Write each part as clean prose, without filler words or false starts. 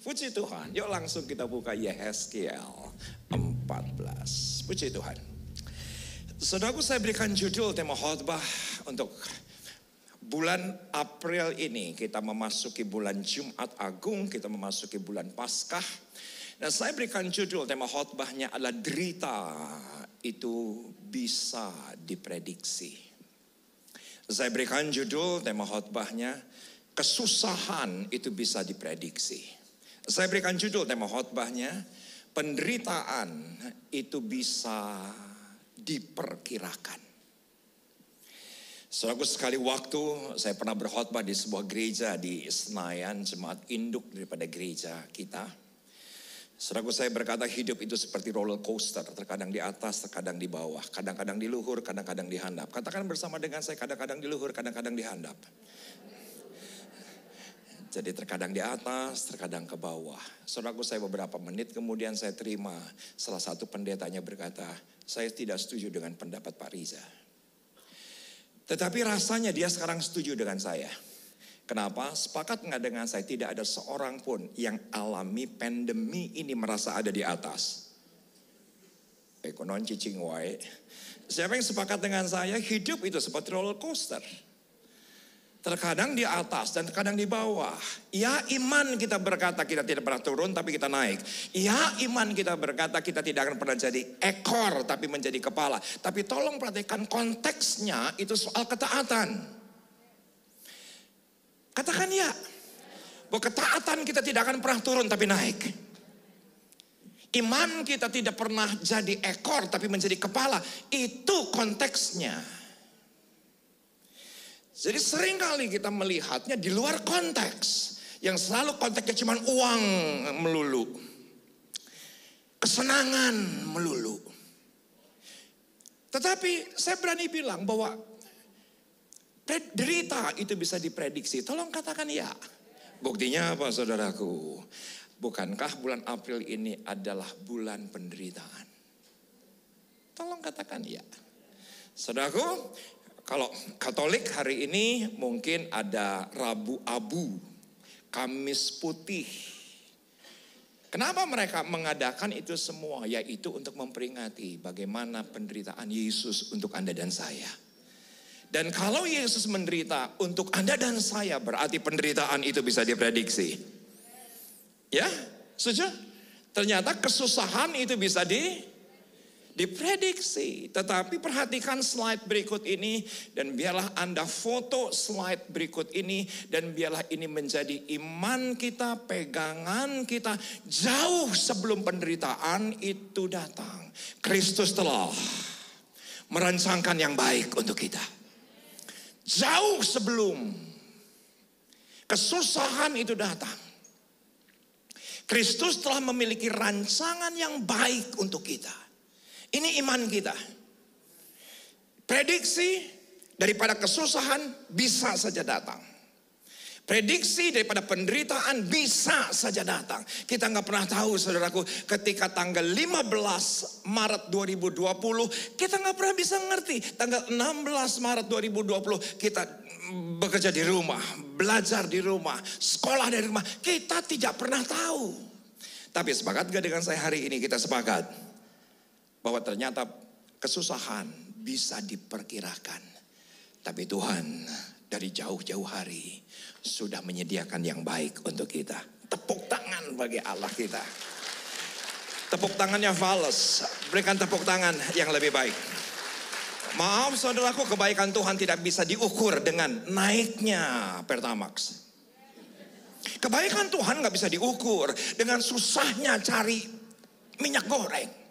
Puji Tuhan. Yuk langsung kita buka Yehezkiel 14. Puji Tuhan. Saudaraku, saya berikan judul tema khotbah untuk bulan April ini. Kita memasuki bulan Jumat Agung, kita memasuki bulan Paskah. Dan saya berikan judul tema khotbahnya adalah derita itu bisa diprediksi. Saya berikan judul tema khotbahnya kesusahan itu bisa diprediksi. Saya berikan judul tema khotbahnya penderitaan itu bisa diperkirakan. Saudaraku, sekali waktu saya pernah berkhotbah di sebuah gereja di Senayan, jemaat induk daripada gereja kita. Saudaraku, saya berkata hidup itu seperti roller coaster, terkadang di atas, terkadang di bawah, kadang-kadang di luhur, kadang-kadang di handap. Katakan bersama dengan saya, kadang-kadang di luhur, kadang-kadang di handap. Jadi terkadang di atas, terkadang ke bawah. Saudaraku, saya beberapa menit kemudian saya terima salah satu pendetanya berkata, saya tidak setuju dengan pendapat Pak Riza. Tetapi rasanya dia sekarang setuju dengan saya. Kenapa? Sepakat nggak dengan saya, tidak ada seorang pun yang alami pandemi ini merasa ada di atas. Ekonon cicing wae. Siapa yang sepakat dengan saya, hidup itu seperti roller coaster. Terkadang di atas dan terkadang di bawah. Ya, iman kita berkata kita tidak pernah turun tapi kita naik. Ya, iman kita berkata kita tidak akan pernah jadi ekor tapi menjadi kepala. Tapi tolong perhatikan konteksnya itu soal ketaatan. Katakan ya. Bahwa ketaatan kita tidak akan pernah turun tapi naik. Iman kita tidak pernah jadi ekor tapi menjadi kepala. Itu konteksnya. Jadi seringkali kita melihatnya di luar konteks. Yang selalu konteksnya cuma uang melulu. Kesenangan melulu. Tetapi saya berani bilang bahwa derita itu bisa diprediksi. Tolong katakan ya. Buktinya apa, saudaraku? Bukankah bulan April ini adalah bulan penderitaan? Tolong katakan ya. Saudaraku, kalau Katolik hari ini mungkin ada Rabu Abu, Kamis Putih. Kenapa mereka mengadakan itu semua? Yaitu untuk memperingati bagaimana penderitaan Yesus untuk Anda dan saya. Dan kalau Yesus menderita untuk Anda dan saya, berarti penderitaan itu bisa diprediksi. Ya, setuju? Ternyata kesusahan itu bisa diprediksi. Tetapi perhatikan slide berikut ini. Dan biarlah Anda foto slide berikut ini. Dan biarlah ini menjadi iman kita, pegangan kita. Jauh sebelum penderitaan itu datang, Kristus telah merancangkan yang baik untuk kita. Jauh sebelum kesusahan itu datang, Kristus telah memiliki rancangan yang baik untuk kita. Ini iman kita. Prediksi daripada kesusahan bisa saja datang. Prediksi daripada penderitaan bisa saja datang. Kita nggak pernah tahu, saudaraku, ketika tanggal 15 Maret 2020, kita nggak pernah bisa ngerti. Tanggal 16 Maret 2020, kita bekerja di rumah, belajar di rumah, sekolah dari rumah. Kita tidak pernah tahu. Tapi sepakat gak dengan saya hari ini? Kita sepakat bahwa ternyata kesusahan bisa diperkirakan. Tapi Tuhan dari jauh-jauh hari sudah menyediakan yang baik untuk kita. Tepuk tangan bagi Allah kita. Tepuk tangannya fals. Berikan tepuk tangan yang lebih baik. Maaf saudaraku, kebaikan Tuhan tidak bisa diukur dengan naiknya Pertamax. Kebaikan Tuhan gak bisa diukur dengan susahnya cari minyak goreng.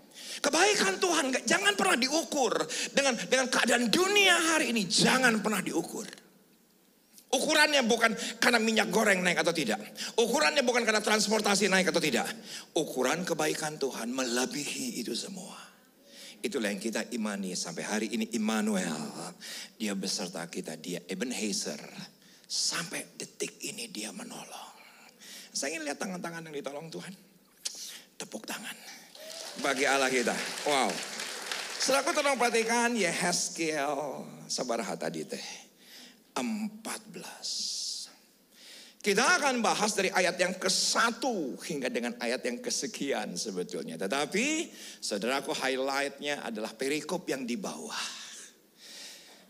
Kebaikan Tuhan jangan pernah diukur dengan keadaan dunia hari ini. Jangan pernah diukur. Ukurannya bukan karena minyak goreng naik atau tidak. Ukurannya bukan karena transportasi naik atau tidak. Ukuran kebaikan Tuhan melebihi itu semua. Itulah yang kita imani sampai hari ini. Immanuel, dia beserta kita, dia Ebenezer. Sampai detik ini dia menolong. Saya ingin lihat tangan-tangan yang ditolong Tuhan. Tepuk tangan bagi Allah kita. Wow. Setelah tolong perhatikan Yehezkiel sabaraha tadi teh 14. Kita akan bahas dari ayat yang ke-1 hingga dengan ayat yang kesekian sebetulnya. Tetapi saudaraku, highlightnya adalah perikop yang di bawah.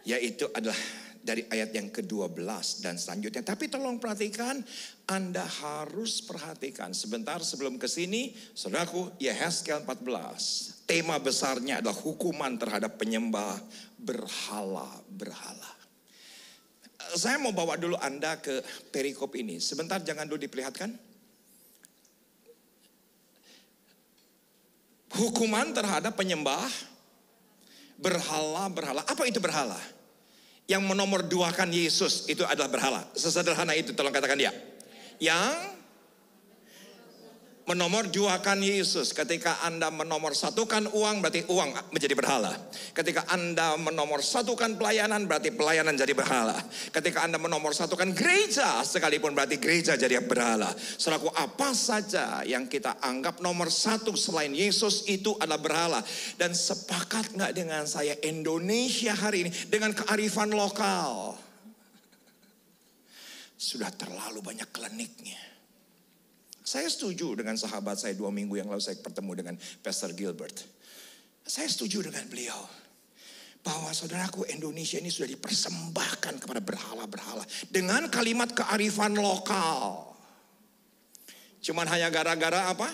Yaitu adalah dari ayat yang ke-12 dan selanjutnya. Tapi tolong perhatikan, Anda harus perhatikan. Sebentar sebelum ke sini, saudaraku, Yehezkiel 14. Tema besarnya adalah hukuman terhadap penyembah berhala-berhala. Saya mau bawa dulu Anda ke perikop ini. Sebentar, jangan dulu diperlihatkan. Hukuman terhadap penyembah berhala-berhala. Apa itu berhala? Yang menomorduakan Yesus itu adalah berhala. Sesederhana itu, tolong katakan dia. Yang menomorduakan Yesus. Ketika Anda menomorsatukan uang, berarti uang menjadi berhala. Ketika Anda menomorsatukan pelayanan, berarti pelayanan jadi berhala. Ketika Anda menomorsatukan gereja sekalipun, berarti gereja jadi berhala. Selaku apa saja yang kita anggap nomor satu selain Yesus itu adalah berhala. Dan sepakat nggak dengan saya, Indonesia hari ini dengan kearifan lokal sudah terlalu banyak kliniknya. Saya setuju dengan sahabat saya 2 minggu yang lalu saya bertemu dengan Pastor Gilbert. Saya setuju dengan beliau. Bahwa saudaraku, Indonesia ini sudah dipersembahkan kepada berhala-berhala. Dengan kalimat kearifan lokal. Cuman hanya gara-gara apa?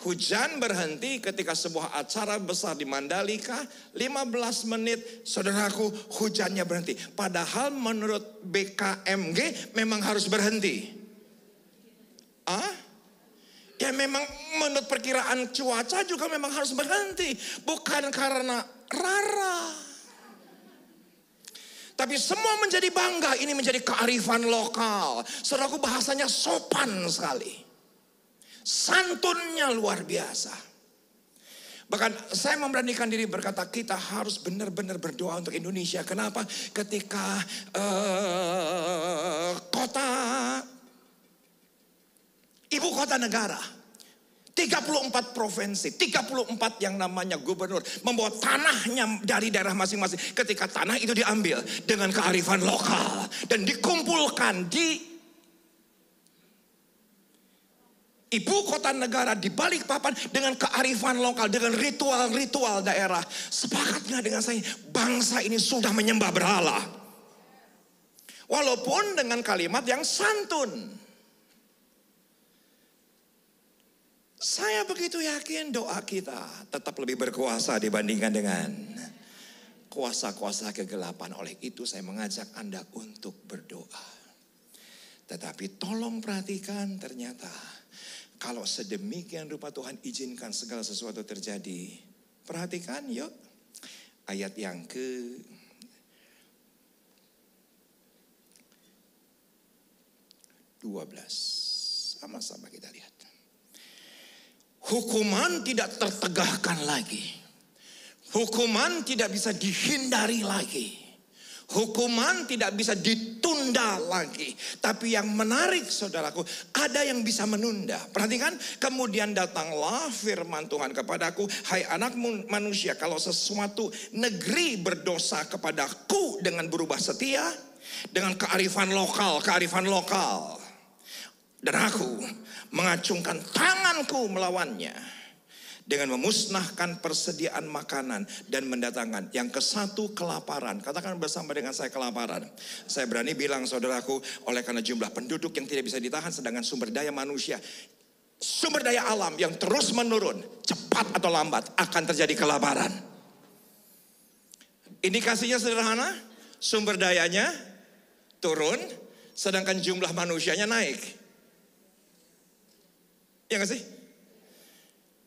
Hujan berhenti ketika sebuah acara besar di Mandalika. 15 menit saudaraku, hujannya berhenti. Padahal menurut BKMG memang harus berhenti. Ya memang menurut perkiraan cuaca juga memang harus berhenti. Bukan karena rara. Tapi semua menjadi bangga. Ini menjadi kearifan lokal. Saudaraku, bahasanya sopan sekali. Santunnya luar biasa. Bahkan saya memberanikan diri berkata, kita harus benar-benar berdoa untuk Indonesia. Kenapa? Ketika ibu kota negara, 34 provinsi, 34 yang namanya gubernur membawa tanahnya dari daerah masing-masing. Ketika tanah itu diambil dengan kearifan lokal dan dikumpulkan di ibu kota negara di Balikpapan dengan kearifan lokal, dengan ritual-ritual daerah. Sepakat nggak dengan saya? Bangsa ini sudah menyembah berhala. Walaupun dengan kalimat yang santun. Saya begitu yakin doa kita tetap lebih berkuasa dibandingkan dengan kuasa-kuasa kegelapan. Oleh itu saya mengajak Anda untuk berdoa. Tetapi tolong perhatikan, ternyata kalau sedemikian rupa Tuhan izinkan segala sesuatu terjadi. Perhatikan yuk ayat yang ke 12. Sama-sama kita lihat. Hukuman tidak tertegakkan lagi. Hukuman tidak bisa dihindari lagi. Hukuman tidak bisa ditunda lagi. Tapi yang menarik saudaraku, ada yang bisa menunda. Perhatikan, kemudian datanglah firman Tuhan kepadaku, hai anak manusia, kalau sesuatu negeri berdosa kepadaku dengan berubah setia, dengan kearifan lokal. Dan aku mengacungkan tanganku melawannya dengan memusnahkan persediaan makanan dan mendatangkan yang ke-1 kelaparan. Katakan bersama dengan saya, kelaparan. Saya berani bilang saudaraku, oleh karena jumlah penduduk yang tidak bisa ditahan, sedangkan sumber daya manusia, sumber daya alam yang terus menurun, cepat atau lambat akan terjadi kelaparan. Indikasinya sederhana, sumber dayanya turun, sedangkan jumlah manusianya naik. Ya gak sih?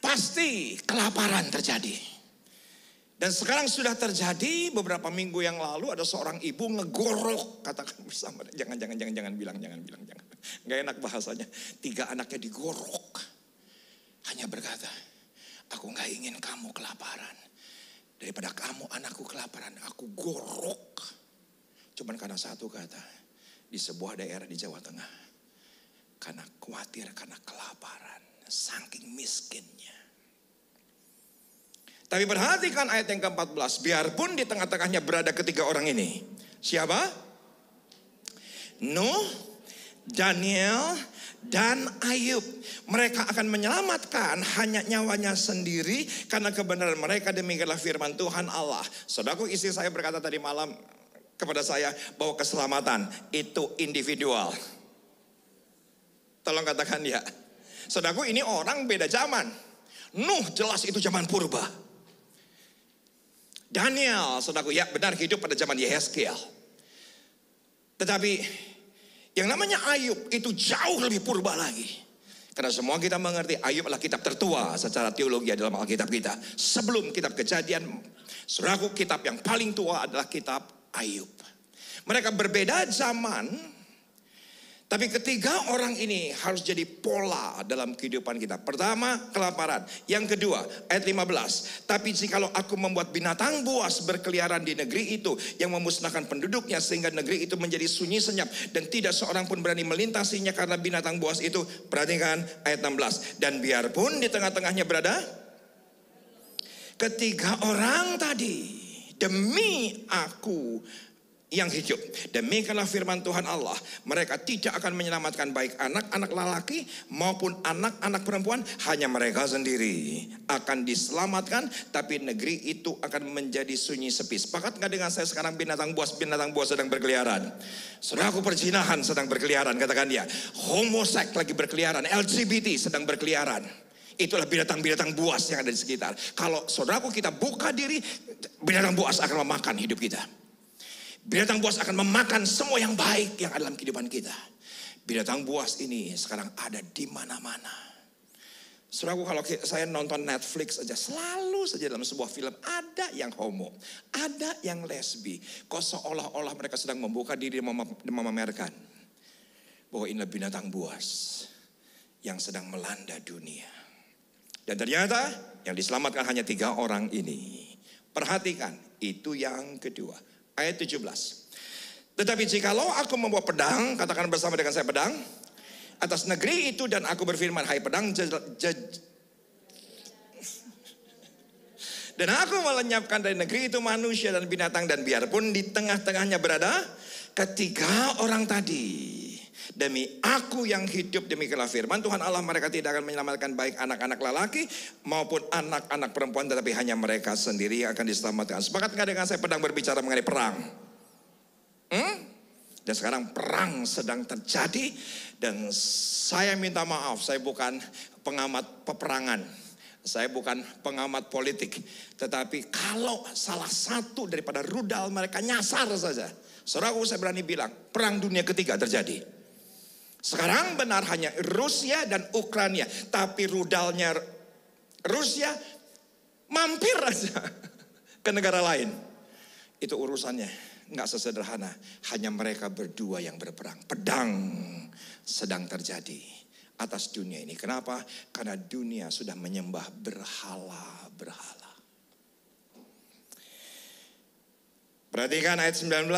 Pasti kelaparan terjadi. Dan sekarang sudah terjadi. Beberapa minggu yang lalu ada seorang ibu ngegorok. Katakan bersama, jangan bilang. Gak enak bahasanya. 3 anaknya digorok. Hanya berkata, aku gak ingin kamu kelaparan. Daripada kamu anakku kelaparan, aku gorok. Cuman karena satu kata, di sebuah daerah di Jawa Tengah, karena khawatir, karena kelaparan, saking miskinnya. Tapi perhatikan ayat yang ke-14. Biarpun di tengah-tengahnya berada ketiga orang ini. Siapa? Nuh, Daniel, dan Ayub. Mereka akan menyelamatkan hanya nyawanya sendiri karena kebenaran mereka demikianlah firman Tuhan Allah. Saudaraku, istri saya berkata tadi malam kepada saya bahwa keselamatan itu individual. Tolong katakan ya. Saudaraku, ini orang beda zaman. Nuh jelas itu zaman purba. Daniel, saudaraku, ya benar hidup pada zaman Yehezkiel. Tetapi yang namanya Ayub itu jauh lebih purba lagi. Karena semua kita mengerti Ayub adalah kitab tertua secara teologi dalam Alkitab kita. Sebelum kitab Kejadian, saudaraku, kitab yang paling tua adalah kitab Ayub. Mereka berbeda zaman. Tapi ketiga orang ini harus jadi pola dalam kehidupan kita. Pertama, kelaparan. Yang kedua, ayat 15. Tapi jikalau aku membuat binatang buas berkeliaran di negeri itu, yang memusnahkan penduduknya sehingga negeri itu menjadi sunyi senyap, dan tidak seorang pun berani melintasinya karena binatang buas itu. Perhatikan ayat 16. Dan biarpun di tengah-tengahnya berada ketiga orang tadi, demi aku yang hidup, demikianlah firman Tuhan Allah, mereka tidak akan menyelamatkan baik anak-anak lelaki maupun anak-anak perempuan, hanya mereka sendiri akan diselamatkan, tapi negeri itu akan menjadi sunyi sepi. Sepakat nggak dengan saya sekarang binatang buas sedang berkeliaran? Saudaraku, perzinahan sedang berkeliaran, katakan dia. Homoseks lagi berkeliaran, LGBT sedang berkeliaran. Itulah binatang-binatang buas yang ada di sekitar. Kalau saudaraku kita buka diri, binatang buas akan memakan hidup kita. Binatang buas akan memakan semua yang baik yang ada dalam kehidupan kita. Binatang buas ini sekarang ada di mana-mana. Saudaraku, kalau saya nonton Netflix aja, selalu saja dalam sebuah film ada yang homo, ada yang lesbi. Kok seolah-olah mereka sedang membuka diri dan memamerkan bahwa inilah binatang buas yang sedang melanda dunia. Dan ternyata yang diselamatkan hanya 3 orang ini. Perhatikan, itu yang kedua. Ayat 17. Tetapi jikalau aku membawa pedang, katakan bersama dengan saya pedang, atas negeri itu, dan aku berfirman, hai pedang, dan aku melenyapkan dari negeri itu manusia dan binatang, dan biarpun di tengah-tengahnya berada ketiga orang tadi, demi aku yang hidup, demikianlah firman Tuhan Allah, mereka tidak akan menyelamatkan baik anak-anak lelaki maupun anak-anak perempuan, tetapi hanya mereka sendiri yang akan diselamatkan. Sepakat nggak dengan saya pedang berbicara mengenai perang? Dan sekarang perang sedang terjadi, dan saya minta maaf, saya bukan pengamat peperangan, saya bukan pengamat politik, tetapi kalau salah satu daripada rudal mereka nyasar saja, saudaraku, saya berani bilang perang dunia ketiga terjadi. Sekarang benar hanya Rusia dan Ukraina, tapi rudalnya Rusia mampir aja ke negara lain. Itu urusannya nggak sesederhana, hanya mereka berdua yang berperang. Pedang sedang terjadi atas dunia ini. Kenapa? Karena dunia sudah menyembah berhala-berhala. Perhatikan ayat 19.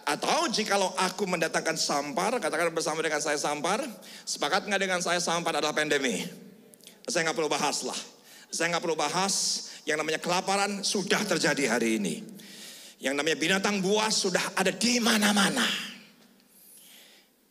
Atau jikalau aku mendatangkan sampar, katakan bersama dengan saya sampar. Sepakat nggak dengan saya sampar adalah pandemi? Saya nggak perlu bahas lah. Saya nggak perlu bahas yang namanya kelaparan sudah terjadi hari ini. Yang namanya binatang buas sudah ada di mana-mana.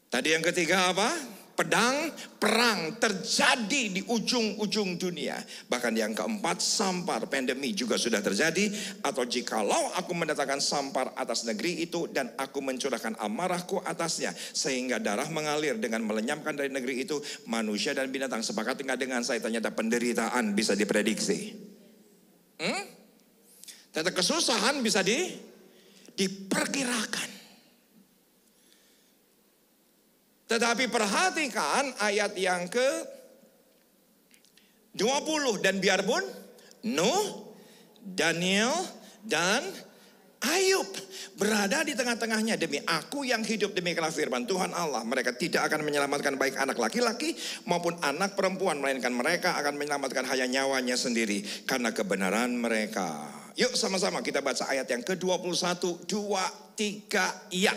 Tadi yang ketiga apa? Pedang, perang terjadi di ujung-ujung dunia. Bahkan yang keempat, sampar, pandemi juga sudah terjadi. Atau jikalau aku mendatangkan sampar atas negeri itu, dan aku mencurahkan amarahku atasnya, sehingga darah mengalir dengan melenyapkan dari negeri itu manusia dan binatang. Sepakat nggak dengan saya? Ternyata penderitaan bisa diprediksi. Ternyata kesusahan bisa diperkirakan. Tetapi perhatikan ayat yang ke-20. Dan biarpun Nuh, Daniel, dan Ayub berada di tengah-tengahnya, demi aku yang hidup, demikianlah firman Tuhan Allah, mereka tidak akan menyelamatkan baik anak laki-laki maupun anak perempuan, melainkan mereka akan menyelamatkan hanya nyawanya sendiri karena kebenaran mereka. Yuk sama-sama kita baca ayat yang ke-21. 2, 3, ya.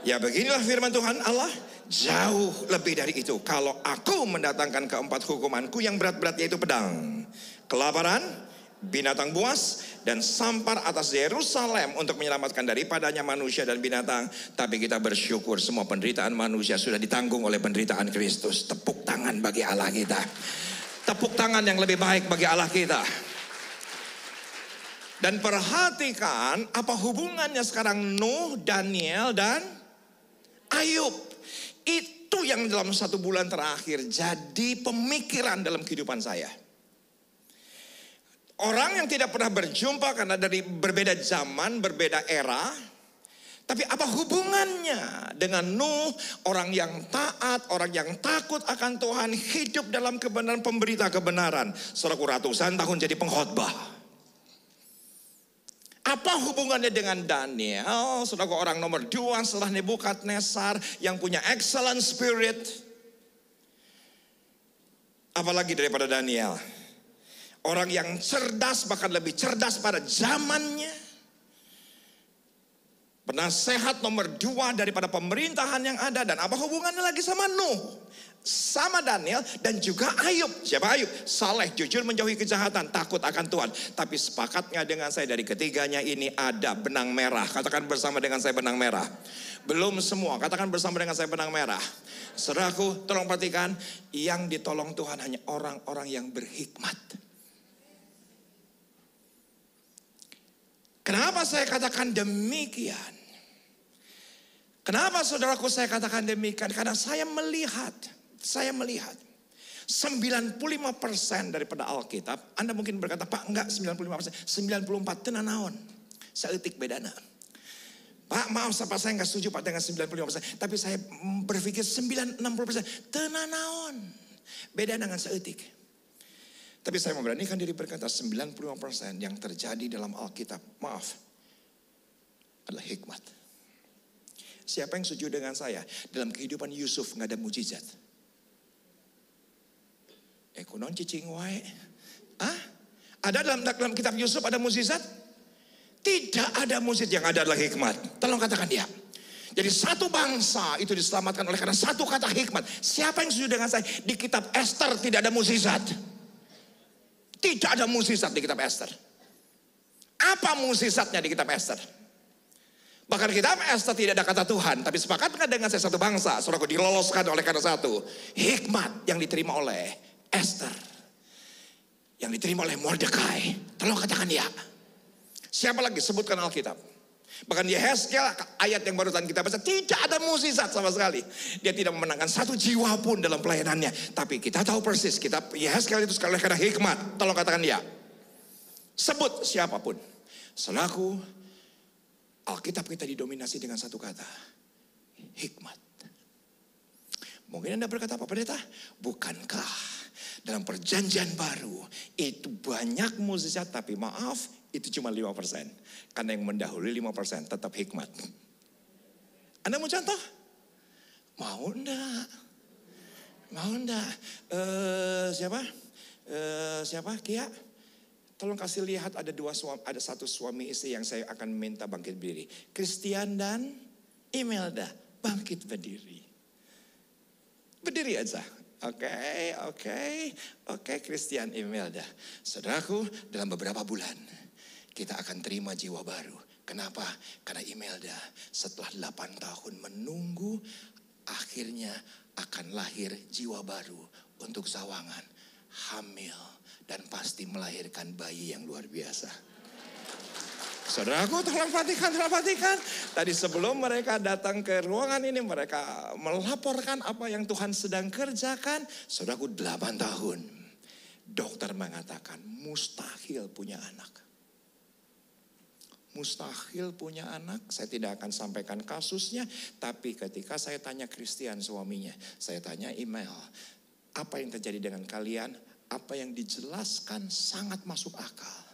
Ya, beginilah firman Tuhan Allah, jauh lebih dari itu. Kalau aku mendatangkan keempat hukumanku yang berat-berat, yaitu pedang, kelaparan, binatang buas dan sampar atas Yerusalem untuk menyelamatkan daripadanya manusia dan binatang. Tapi kita bersyukur semua penderitaan manusia sudah ditanggung oleh penderitaan Kristus. Tepuk tangan bagi Allah kita. Tepuk tangan yang lebih baik bagi Allah kita. Dan perhatikan apa hubungannya sekarang Nuh, Daniel, dan Ayub. Itu yang dalam 1 bulan terakhir jadi pemikiran dalam kehidupan saya. Orang yang tidak pernah berjumpa karena dari berbeda zaman, berbeda era. Tapi apa hubungannya dengan Nuh, orang yang taat, orang yang takut akan Tuhan, hidup dalam kebenaran, pemberita kebenaran. Saudaraku, ratusan tahun jadi pengkhotbah. Apa hubungannya dengan Daniel, saudaraku, orang nomor 2 setelah Nebukadnezar yang punya excellent spirit. Apalagi daripada Daniel. Orang yang cerdas, bahkan lebih cerdas pada zamannya. Penasehat nomor 2 daripada pemerintahan yang ada. Dan apa hubungannya lagi sama Nuh, sama Daniel, dan juga Ayub. Siapa Ayub? Saleh, jujur, menjauhi kejahatan, takut akan Tuhan. Tapi sepakatnya dengan saya dari ketiganya ini ada benang merah. Katakan bersama dengan saya benang merah. Belum semua, katakan bersama dengan saya benang merah. Saudaraku, tolong perhatikan, yang ditolong Tuhan hanya orang-orang yang berhikmat. Kenapa saya katakan demikian? Kenapa saudaraku saya katakan demikian? Karena saya melihat 95% daripada Alkitab. Anda mungkin berkata, Pak enggak 95%, 94 tenan naon. Saeutik bedana. Pak maaf Pak, saya enggak setuju Pak dengan 95%. Tapi saya berpikir 60% tenan naon. Beda dengan saeutik. Tapi saya memberanikan diri berkata 95% yang terjadi dalam Alkitab, maaf, adalah hikmat. Siapa yang setuju dengan saya? Dalam kehidupan Yusuf nggak ada mujizat. Kunon cicing wae. Ada dalam kitab Yusuf ada mujizat? Tidak ada mujizat, yang ada adalah hikmat. Tolong katakan dia. Jadi satu bangsa itu diselamatkan oleh karena satu kata hikmat. Siapa yang setuju dengan saya? Di kitab Esther tidak ada mujizat. Tidak ada mukjizat di kitab Esther. Apa mukjizatnya di kitab Esther? Bahkan kitab Esther tidak ada kata Tuhan. Tapi sepakat dengan saya satu bangsa. Saudaraku, diloloskan oleh karena satu hikmat yang diterima oleh Esther. Yang diterima oleh Mordekai. Tolong katakan ya. Siapa lagi? Sebutkan Alkitab. Bahkan Yehezkiel, ayat yang barusan kita baca, tidak ada mukjizat sama sekali. Dia tidak memenangkan satu jiwa pun dalam pelayanannya. Tapi kita tahu persis, kitab Yehezkiel itu sekali karena hikmat. Tolong katakan ya. Sebut siapapun. Selaku Alkitab kita didominasi dengan satu kata. Hikmat. Mungkin Anda berkata, apa pendeta? Bukankah dalam perjanjian baru itu banyak mukjizat, tapi maaf, itu cuma 5%. Karena yang mendahului 5% tetap hikmat. Anda mau contoh? Mau enggak? Mau enggak? Siapa? Kia? Tolong kasih lihat ada satu suami istri yang saya akan minta bangkit berdiri. Christian dan Imelda bangkit berdiri. Berdiri aja. Oke, Christian, Imelda. Saudaraku, dalam beberapa bulan kita akan terima jiwa baru. Kenapa? Karena Imelda setelah 8 tahun menunggu, akhirnya akan lahir jiwa baru untuk Sawangan. Hamil dan pasti melahirkan bayi yang luar biasa. Saudaraku, tolong perhatikan. Tadi sebelum mereka datang ke ruangan ini, mereka melaporkan apa yang Tuhan sedang kerjakan. Saudaraku, 8 tahun. Dokter mengatakan mustahil punya anak. Mustahil punya anak. Saya tidak akan sampaikan kasusnya. Tapi ketika saya tanya Christian suaminya, saya tanya email, apa yang terjadi dengan kalian? Apa yang dijelaskan sangat masuk akal.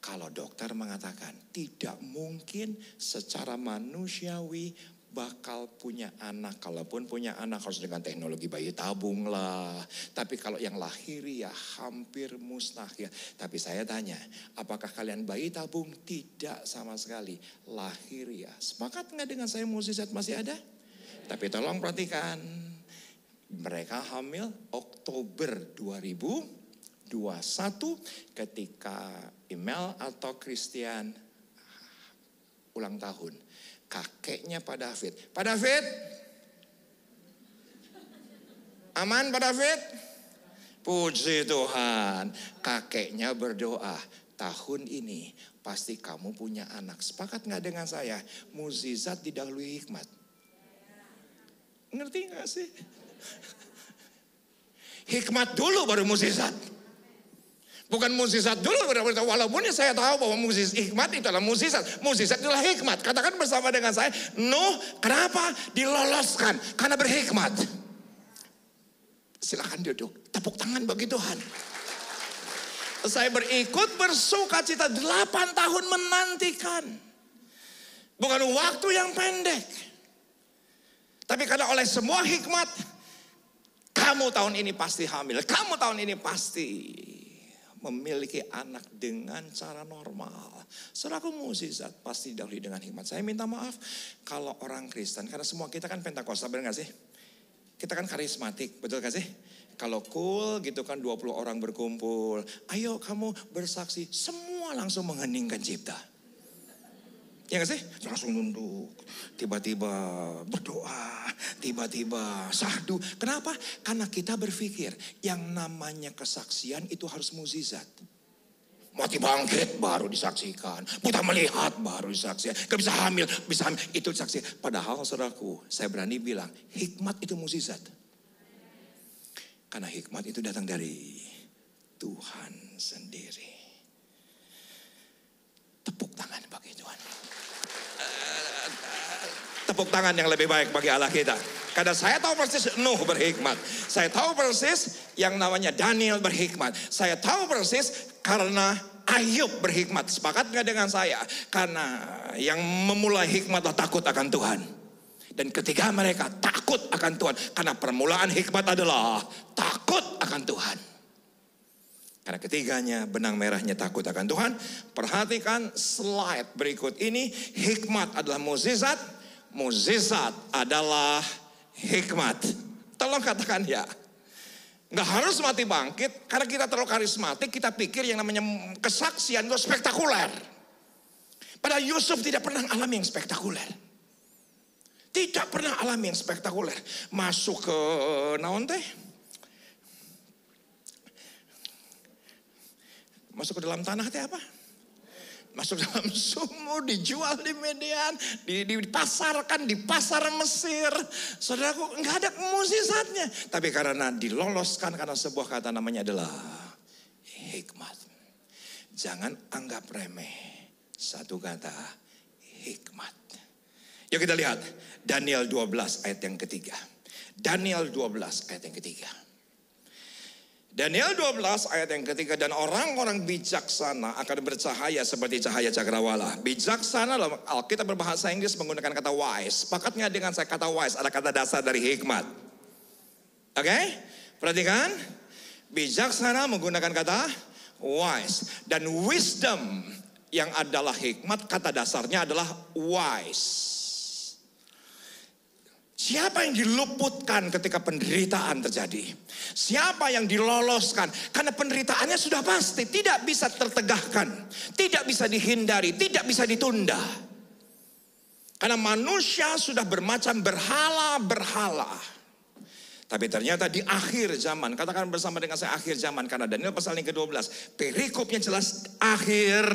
Kalau dokter mengatakan tidak mungkin secara manusiawi bakal punya anak. Kalaupun punya anak harus dengan teknologi bayi tabung lah. Tapi kalau yang lahiriah hampir mustahil. Tapi saya tanya, apakah kalian bayi tabung? Tidak sama sekali. Lahiriah. Sepakat nggak dengan saya mukjizat masih ada? Tapi tolong perhatikan. Mereka hamil Oktober 2020. 21 ketika Email atau Christian ulang tahun. Kakeknya Pak David. Pak David? Aman Pak David? Puji Tuhan. Kakeknya berdoa, tahun ini pasti kamu punya anak. Sepakat gak dengan saya? Mukjizat didahului hikmat. Ngerti gak sih? Hikmat dulu baru mukjizat. Bukan mukjizat dulu, walaupun saya tahu bahwa hikmat itu adalah mukjizat. Mukjizat itulah hikmat. Katakan bersama dengan saya, Nuh kenapa diloloskan? Karena berhikmat. Silakan duduk, tepuk tangan bagi Tuhan. Saya berikut bersuka cita 8 tahun menantikan. Bukan waktu yang pendek. Tapi karena oleh semua hikmat, kamu tahun ini pasti hamil. Kamu tahun ini pasti memiliki anak dengan cara normal. Saudaraku, mukjizat pasti didahului dengan hikmat. Saya minta maaf kalau orang Kristen, karena semua kita kan Pentakosta, benar gak sih? Kita kan karismatik, betul gak sih? Kalau cool gitu kan 20 orang berkumpul. Ayo kamu bersaksi, semua langsung mengheningkan cipta. Ya gak sih? Langsung nunduk, tiba-tiba berdoa, tiba-tiba sahdu. Kenapa? Karena kita berpikir yang namanya kesaksian itu harus mukjizat. Mati bangkit baru disaksikan, buta melihat baru disaksikan, gak bisa hamil itu disaksikan. Padahal saudaraku, saya berani bilang hikmat itu mukjizat. Karena hikmat itu datang dari Tuhan sendiri. Tepuk tangan bagi Tuhan. Tepuk tangan yang lebih baik bagi Allah kita. Karena saya tahu persis Nuh berhikmat. Saya tahu persis yang namanya Daniel berhikmat. Saya tahu persis karena Ayub berhikmat. Sepakat gak dengan saya? Karena yang memulai hikmatlah takut akan Tuhan. Dan ketika mereka takut akan Tuhan. Karena permulaan hikmat adalah takut akan Tuhan. Karena ketiganya benang merahnya takut akan Tuhan. Perhatikan slide berikut ini. Hikmat adalah mukjizat. Mukjizat adalah hikmat. Tolong katakan ya. Nggak harus mati bangkit. Karena kita terlalu karismatik. Kita pikir yang namanya kesaksian itu spektakuler. Padahal Yusuf tidak pernah alami yang spektakuler. Tidak pernah alami yang spektakuler. Masuk ke naon teh? Masuk ke dalam tanah teh apa? Masuk dalam sumur, dijual di Median, dipasarkan di pasar Mesir. Saudaraku, nggak ada mukjizatnya. Tapi karena diloloskan karena sebuah kata namanya adalah hikmat. Jangan anggap remeh satu kata hikmat. Yuk kita lihat Daniel 12 ayat yang ketiga. Daniel 12 ayat yang ketiga. Daniel 12 ayat yang ketiga, dan orang-orang bijaksana akan bercahaya seperti cahaya cakrawala. Bijaksana, Alkitab berbahasa Inggris menggunakan kata wise. Sepakat nggak dengan saya kata wise? Ada kata dasar dari hikmat. Oke? Perhatikan. Bijaksana menggunakan kata wise. Dan wisdom yang adalah hikmat, kata dasarnya adalah wise. Siapa yang diluputkan ketika penderitaan terjadi? Siapa yang diloloskan? Karena penderitaannya sudah pasti, tidak bisa tertegahkan, tidak bisa dihindari, tidak bisa ditunda. Karena manusia sudah bermacam berhala-berhala. Tapi ternyata di akhir zaman, katakan bersama dengan saya akhir zaman. Karena Daniel pasal yang ke-12, perikopnya jelas akhir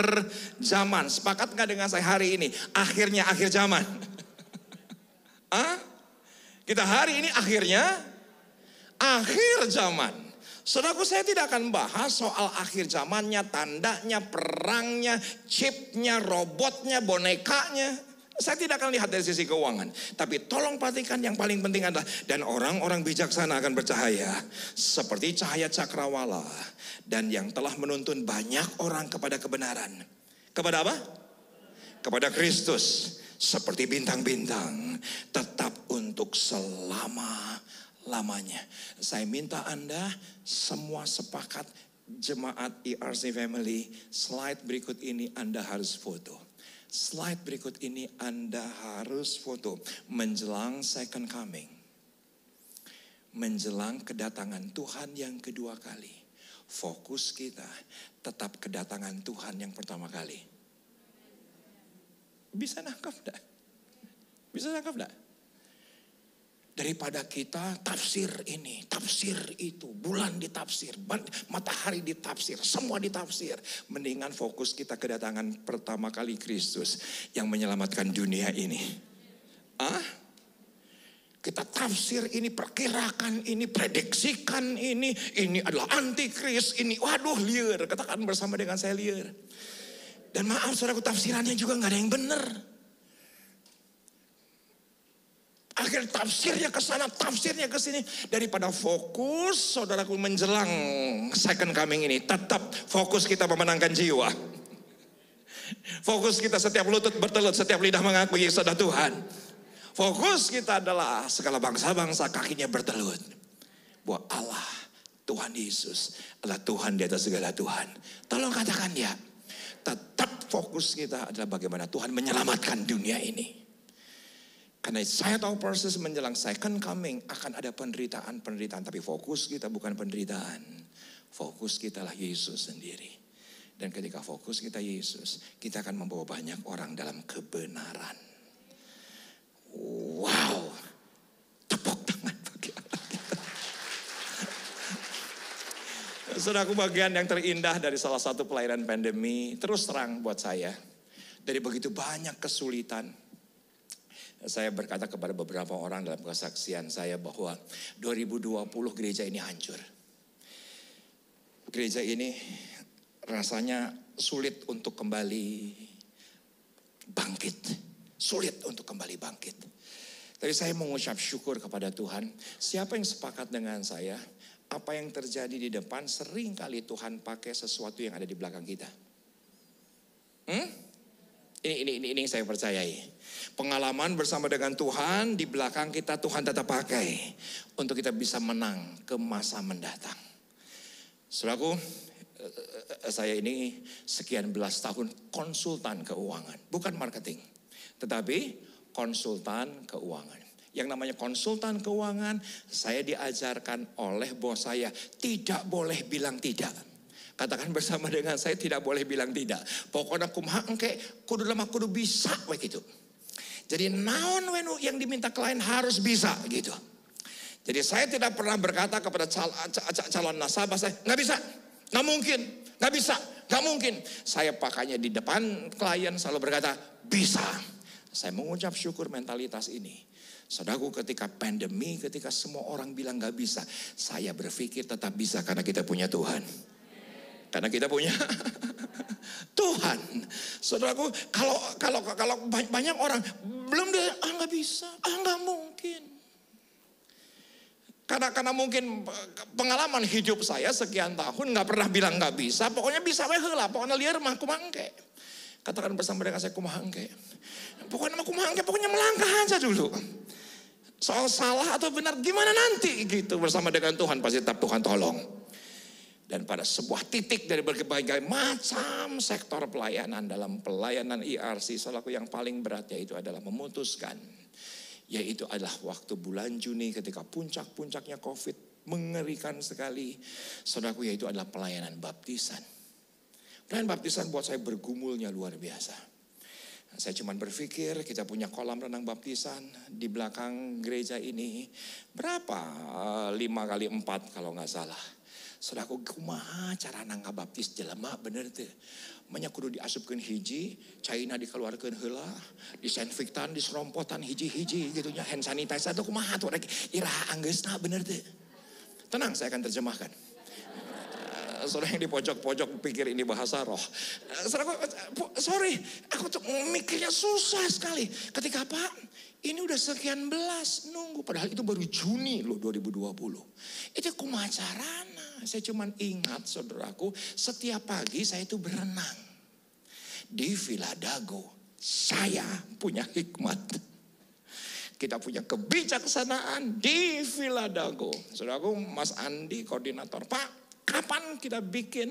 zaman. Sepakat gak dengan saya hari ini? Akhirnya akhir zaman. Kita hari ini akhirnya akhir zaman. Saudaraku, saya tidak akan bahas soal akhir zamannya, tandanya, perangnya, chipnya, robotnya, bonekanya. Saya tidak akan lihat dari sisi keuangan. Tapi tolong perhatikan yang paling penting adalah, dan orang-orang bijaksana akan bercahaya seperti cahaya cakrawala. Dan yang telah menuntun banyak orang kepada kebenaran. Kepada apa? Kepada Kristus. Seperti bintang-bintang, tetap untuk selama-lamanya. Saya minta Anda semua sepakat, jemaat ERC Family, slide berikut ini Anda harus foto. Slide berikut ini Anda harus foto. Menjelang second coming. Menjelang kedatangan Tuhan yang kedua kali. fokus kita tetap kedatangan Tuhan yang pertama kali. Bisa nangkap enggak? Bisa nangkap enggak? Daripada kita tafsir ini, tafsir itu, bulan ditafsir, matahari ditafsir, semua ditafsir. Mendingan fokus kita kedatangan pertama kali Kristus yang menyelamatkan dunia ini. Kita tafsir ini, perkirakan ini, prediksikan ini adalah antikris, ini waduh liar. Katakan bersama dengan saya liar. Dan maaf saudaraku, tafsirannya juga gak ada yang benar. Akhirnya tafsirnya ke sana, tafsirnya ke sini. Daripada fokus saudaraku menjelang second coming ini, tetap fokus kita memenangkan jiwa. Fokus kita setiap lutut bertelut, setiap lidah mengakui Yesus adalah Tuhan. Fokus kita adalah segala bangsa-bangsa kakinya bertelut bahwa Allah, Tuhan Yesus adalah Tuhan di atas segala Tuhan. Tolong katakan ya. Tetap fokus kita adalah bagaimana Tuhan menyelamatkan dunia ini. Karena saya tahu proses menjelang second coming akan ada penderitaan. Tapi fokus kita bukan penderitaan. Fokus kita lah Yesus sendiri. Dan ketika fokus kita Yesus, kita akan membawa banyak orang dalam kebenaran. Wow. Tepuk tangan bagi Allah kita. Saudaraku, bagian yang terindah dari salah satu pelayanan pandemi, terus terang buat saya, dari begitu banyak kesulitan, saya berkata kepada beberapa orang dalam kesaksian saya bahwa 2020 gereja ini hancur. Gereja ini rasanya sulit untuk kembali bangkit. Sulit untuk kembali bangkit. Tapi saya mengucap syukur kepada Tuhan. Siapa yang sepakat dengan saya? Apa yang terjadi di depan sering kali Tuhan pakai sesuatu yang ada di belakang kita. Ini yang saya percayai. Pengalaman bersama dengan Tuhan di belakang kita Tuhan tetap pakai untuk kita bisa menang ke masa mendatang. Saudaraku, saya ini sekian belas tahun konsultan keuangan, bukan marketing, tetapi konsultan keuangan. Yang namanya konsultan keuangan, saya diajarkan oleh bos saya tidak boleh bilang tidak. Katakan bersama dengan saya, tidak boleh bilang tidak. Pokoknya kumaha engke kudu lemah kudu bisa begitu. Jadi naon wenu yang diminta klien harus bisa gitu. Jadi saya tidak pernah berkata kepada calon nasabah saya, nggak bisa, nggak mungkin, nggak bisa, nggak mungkin. Saya pakainya di depan klien selalu berkata bisa. Saya mengucap syukur mentalitas ini. Saudaraku, ketika pandemi, ketika semua orang bilang nggak bisa, saya berpikir tetap bisa karena kita punya Tuhan. Karena kita punya Tuhan. Saudaraku, kalau banyak orang belum deh, nggak bisa, nggak mungkin. Karena mungkin pengalaman hidup saya sekian tahun nggak pernah bilang nggak bisa. Pokoknya bisa we heula, pokoknya liar mah kumangke. Katakan bersama dengan saya kumangke. Pokoknya mah kumangke, pokoknya melangkah aja dulu. Soal salah atau benar gimana nanti gitu, bersama dengan Tuhan pasti tetap Tuhan tolong. Dan pada sebuah titik dari berbagai macam sektor pelayanan, dalam pelayanan ERC, selaku yang paling berat yaitu adalah memutuskan. Yaitu adalah waktu bulan Juni ketika puncak-puncaknya COVID, mengerikan sekali. Saudaraku, yaitu adalah pelayanan baptisan. Pelayanan baptisan buat saya bergumulnya luar biasa. Saya cuma berpikir kita punya kolam renang baptisan di belakang gereja ini. Berapa? 5x4 kalau nggak salah. Saudaraku, kumaha cara nangga baptis jelema bener teh. Manya kudu diasupkeun hiji, caina dikeluarkeun heula, disinfektan, diserompotan hiji-hiji gitu nya, hand sanitizer tuh kumaha tuh rek iraha anggeusna bener teh. Tenang, saya akan terjemahkan. Saudara yang di pojok-pojok pikir ini bahasa roh. Saudaraku, sorry, aku tuh mikirnya susah sekali. Ketika Pak, ini udah sekian belas nunggu, padahal itu baru Juni loh 2020. Itu kumaha carana? Saya cuma ingat saudaraku, setiap pagi saya itu berenang. Di Villa Dago, saya punya hikmat. Kita punya kebijaksanaan di Villa Dago. Saudaraku, Mas Andi koordinator, Pak, kapan kita bikin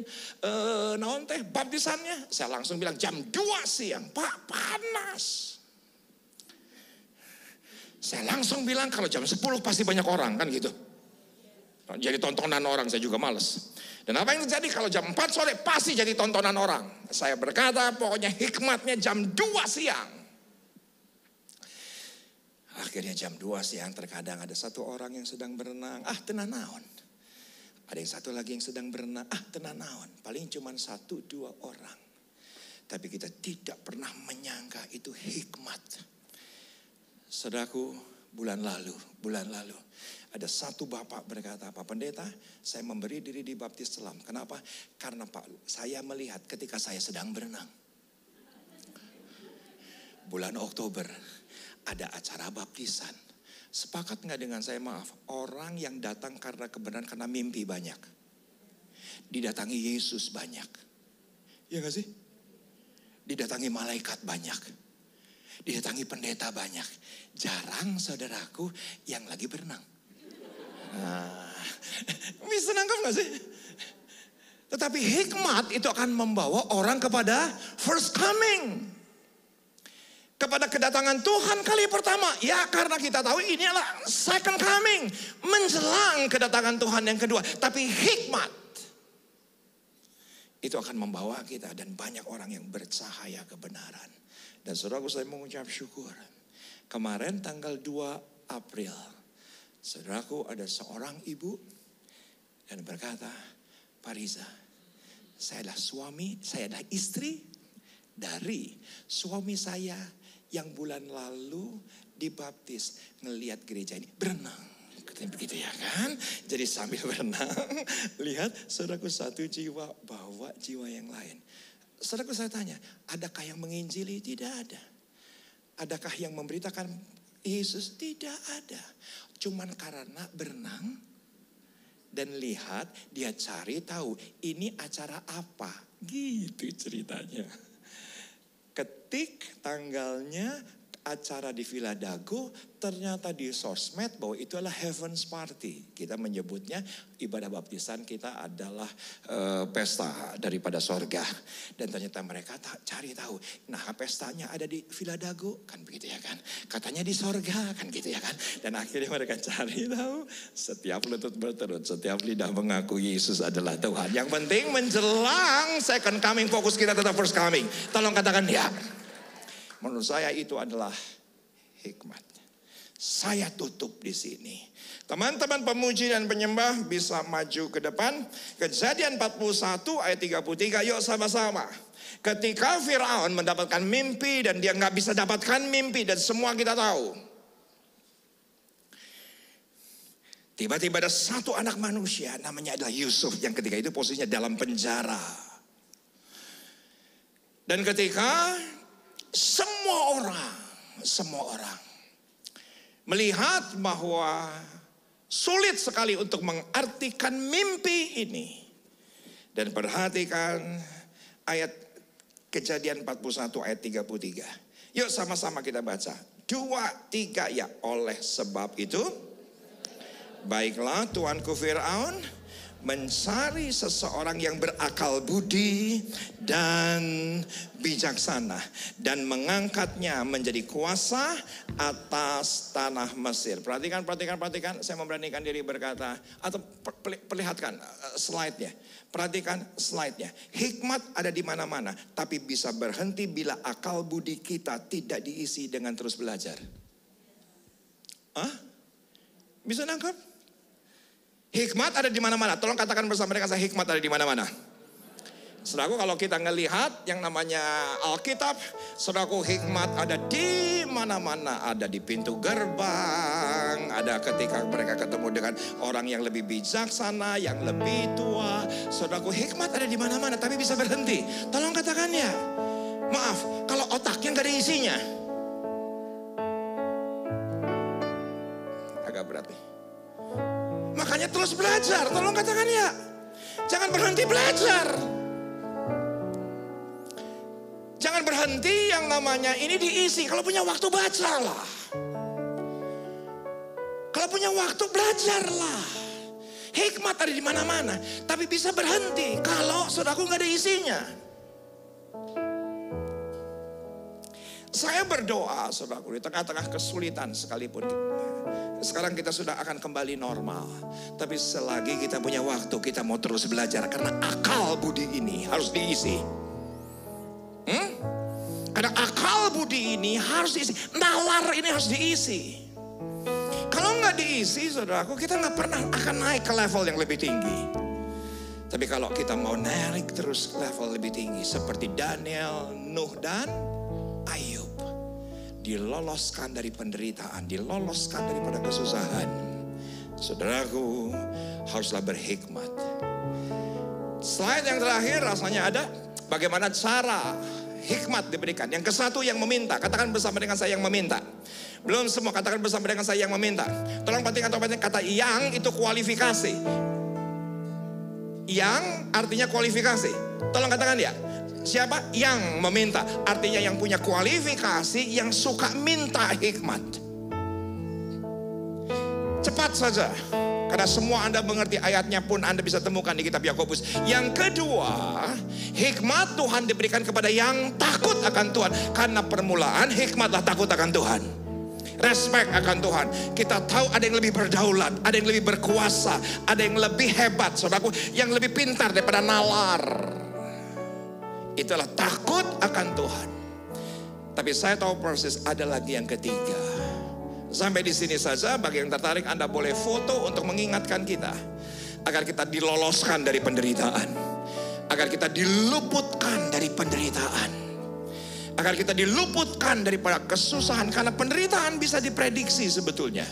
naon teh baptisannya? Saya langsung bilang jam 2 siang. Pak, panas. Saya langsung bilang kalau jam 10 pasti banyak orang kan gitu. Jadi tontonan orang, saya juga males. Dan apa yang terjadi kalau jam 4 sore pasti jadi tontonan orang. Saya berkata pokoknya hikmatnya jam 2 siang. Akhirnya jam 2 siang terkadang ada satu orang yang sedang berenang. Tenan naon. Ada yang satu lagi yang sedang berenang. Tenan naon. Paling cuma 1-2 orang. Tapi kita tidak pernah menyangka itu hikmat. Saudaraku, bulan lalu. Ada satu bapak berkata, Pak Pendeta, saya memberi diri dibaptis selam. Kenapa? Karena Pak, saya melihat ketika saya sedang berenang. Bulan Oktober ada acara baptisan. Sepakat nggak dengan saya? Maaf, orang yang datang karena kebenaran, karena mimpi banyak. Didatangi Yesus banyak. Iya nggak sih? Didatangi malaikat banyak. Didatangi pendeta banyak. Jarang saudaraku yang lagi berenang. Bisa nangkap gak sih? Tetapi hikmat itu akan membawa orang kepada first coming. Kepada kedatangan Tuhan kali pertama. Ya, karena kita tahu ini adalah second coming. Menjelang kedatangan Tuhan yang kedua. Tapi hikmat itu akan membawa kita. Dan banyak orang yang bercahaya kebenaran. Dan saudaraku, saya mengucap syukur. Kemarin tanggal 2 April. Saudaraku, ada seorang ibu dan berkata, Pak Riza, saya adalah suami, saya adalah istri dari suami saya yang bulan lalu dibaptis. Ngelihat gereja ini berenang. Begitu ya kan? Jadi sambil berenang, lihat saudaraku satu jiwa bawa jiwa yang lain. Saudaraku, saya tanya, adakah yang menginjili? Tidak ada. Adakah yang memberitakan Yesus? Tidak ada. Cuman karena berenang dan lihat, dia cari tahu ini acara apa. Gitu ceritanya. Ketik tanggalnya acara di Villa Dago, ternyata di sosmed bahwa itu adalah Heaven's Party. Kita menyebutnya ibadah baptisan kita adalah pesta daripada sorga. Dan ternyata mereka cari tahu, nah pestanya ada di Villa Dago, kan begitu ya kan. Katanya di sorga, kan gitu ya kan. Dan akhirnya mereka cari tahu, setiap lutut berterut, setiap lidah mengaku Yesus adalah Tuhan. Yang penting menjelang second coming, fokus kita tetap first coming. Tolong katakan ya. Menurut saya itu adalah hikmat. Saya tutup di sini. Teman-teman pemuji dan penyembah bisa maju ke depan. Kejadian 41 ayat 33. Yuk sama-sama. Ketika Firaun mendapatkan mimpi dan dia nggak bisa dapatkan mimpi dan semua kita tahu. Tiba-tiba ada satu anak manusia namanya adalah Yusuf yang ketika itu posisinya dalam penjara. Dan ketika semua orang melihat bahwa sulit sekali untuk mengartikan mimpi ini. Dan perhatikan ayat Kejadian 41 ayat 33. Yuk sama-sama kita baca. 2, 3 ya. Oleh sebab itu, baiklah tuanku Firaun mencari seseorang yang berakal budi dan bijaksana dan mengangkatnya menjadi kuasa atas tanah Mesir. Perhatikan. Saya memberanikan diri berkata, atau perlihatkan slide-nya. Perhatikan slide-nya. Hikmat ada di mana-mana, tapi bisa berhenti bila akal budi kita tidak diisi dengan terus belajar. Bisa nangkap? Hikmat ada di mana-mana. Tolong katakan bersama mereka, saya hikmat ada di mana-mana. Saudaraku, kalau kita ngelihat yang namanya Alkitab, saudaraku, hikmat ada di mana-mana. Ada di pintu gerbang, ada ketika mereka ketemu dengan orang yang lebih bijaksana, yang lebih tua. Saudaraku, hikmat ada di mana-mana, tapi bisa berhenti. Tolong katakan ya. Maaf, kalau otaknya gak ada isinya. Agak berat nih. Makanya terus belajar, tolong katakan ya. Jangan berhenti belajar. Jangan berhenti yang namanya ini diisi. Kalau punya waktu bacalah. Kalau punya waktu belajarlah. Hikmat ada di mana-mana, tapi bisa berhenti kalau saudaraku nggak ada isinya. Saya berdoa, saudaraku, di tengah-tengah kesulitan sekalipun. Sekarang kita sudah akan kembali normal. Tapi selagi kita punya waktu, kita mau terus belajar. Karena akal budi ini harus diisi. Karena akal budi ini harus diisi. Nalar ini harus diisi. Kalau nggak diisi, saudaraku, kita nggak pernah akan naik ke level yang lebih tinggi. Tapi kalau kita mau naik terus ke level lebih tinggi. Seperti Daniel, Nuh, dan Ayub. Diloloskan dari penderitaan, diloloskan daripada kesusahan. Saudaraku, haruslah berhikmat. Slide yang terakhir rasanya ada bagaimana cara hikmat diberikan. Yang ke-1 yang meminta, katakan bersama dengan saya yang meminta. Belum semua, katakan bersama dengan saya yang meminta. Tolong perhatikan kata yang itu kualifikasi. Yang artinya kualifikasi. Tolong katakan ya. Siapa? Yang meminta. Artinya yang punya kualifikasi, yang suka minta hikmat. Cepat saja. Karena semua Anda mengerti ayatnya pun Anda bisa temukan di kitab Yakobus. Yang kedua, hikmat Tuhan diberikan kepada yang takut akan Tuhan. Karena permulaan hikmatlah takut akan Tuhan. Respect akan Tuhan. Kita tahu ada yang lebih berdaulat, ada yang lebih berkuasa, ada yang lebih hebat, saudaraku, yang lebih pintar daripada nalar. Itulah takut akan Tuhan. Tapi saya tahu proses ada lagi yang ketiga. Sampai di sini saja, bagi yang tertarik Anda boleh foto untuk mengingatkan kita. Agar kita diloloskan dari penderitaan. Agar kita diluputkan dari penderitaan. Agar kita diluputkan daripada kesusahan. Karena penderitaan bisa diprediksi sebetulnya.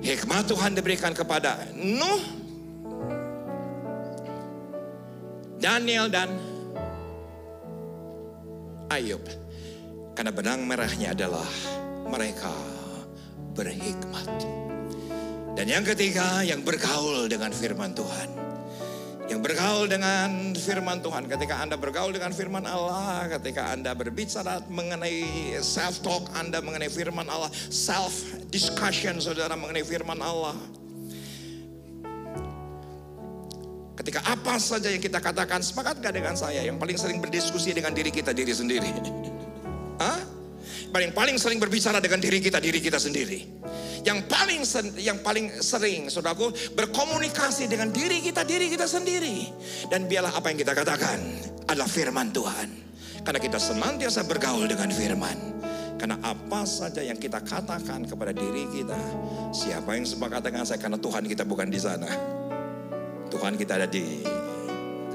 Hikmat Tuhan diberikan kepada Nuh, Daniel, dan Ayub. Karena benang merahnya adalah mereka berhikmat. Dan yang ketiga, yang bergaul dengan firman Tuhan. Yang bergaul dengan firman Tuhan. Ketika Anda bergaul dengan firman Allah, ketika Anda berbicara mengenai self-talk Anda mengenai firman Allah, self-discussion saudara mengenai firman Allah. Ketika apa saja yang kita katakan, sepakat gak dengan saya? Yang paling sering berdiskusi dengan diri kita diri sendiri. Hah? Paling sering berbicara dengan diri kita sendiri. Yang paling sering, saudaraku, berkomunikasi dengan diri kita sendiri. Dan biarlah apa yang kita katakan adalah firman Tuhan. Karena kita senantiasa bergaul dengan firman. Karena apa saja yang kita katakan kepada diri kita, siapa yang sepakat dengan saya? Karena Tuhan kita bukan di sana. Tuhan kita ada di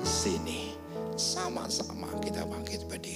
sini. Sama-sama kita bangkit berdiri.